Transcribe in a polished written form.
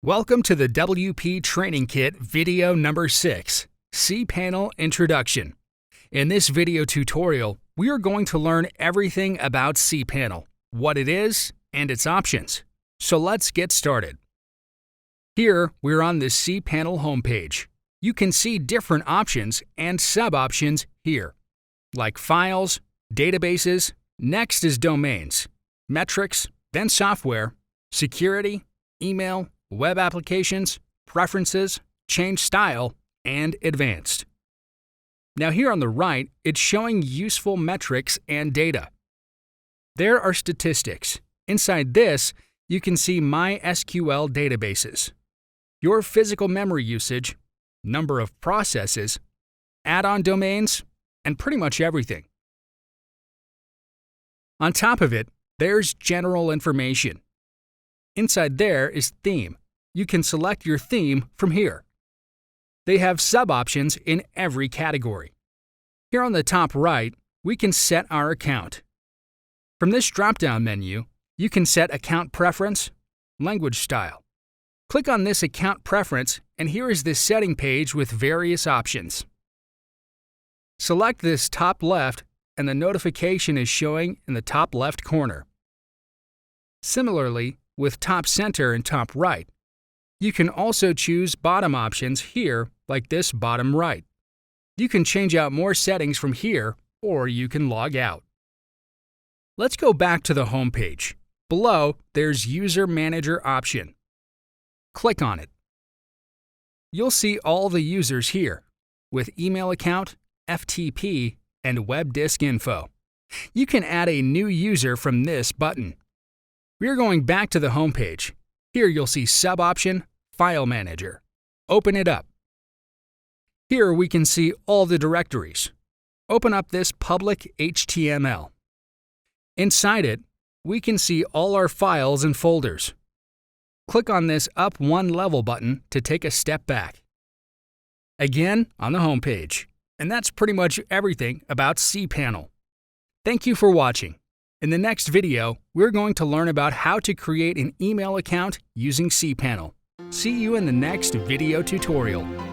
Welcome to the WP Training Kit video number 6, Cpanel Introduction. In this video tutorial, we are going to learn everything about Cpanel, what it is, and its options. So let's get started. Here, we're on the Cpanel homepage. You can see different options and sub-options here, like files, databases, next is domains, metrics, then software, security, email, web applications, preferences, change style, and advanced. Now here on the right, it's showing useful metrics and data. There are statistics. Inside this, you can see MySQL databases, your physical memory usage, number of processes, add-on domains, and pretty much everything. On top of it, there's general information. Inside there is theme. You can select your theme from here. They have sub-options in every category. Here on the top right, we can set our account. From this drop-down menu, you can set account preference, language style. Click on this account preference, and here is the setting page with various options. Select this top left, and the notification is showing in the top left corner. Similarly, with top center and top right, you can also choose bottom options here, like this bottom right. You can change out more settings from here, or you can log out. Let's go back to the home page. Below, there's User Manager option. Click on it. You'll see all the users here, with email account, FTP, and web disk info. You can add a new user from this button. We're going back to the home page. Here you'll see sub-option, File Manager. Open it up. Here we can see all the directories. Open up this public HTML. Inside it, we can see all our files and folders. Click on this up one level button to take a step back. Again, on the home page. And that's pretty much everything about Cpanel. Thank you for watching. In the next video, we're going to learn about how to create an email account using Cpanel. See you in the next video tutorial.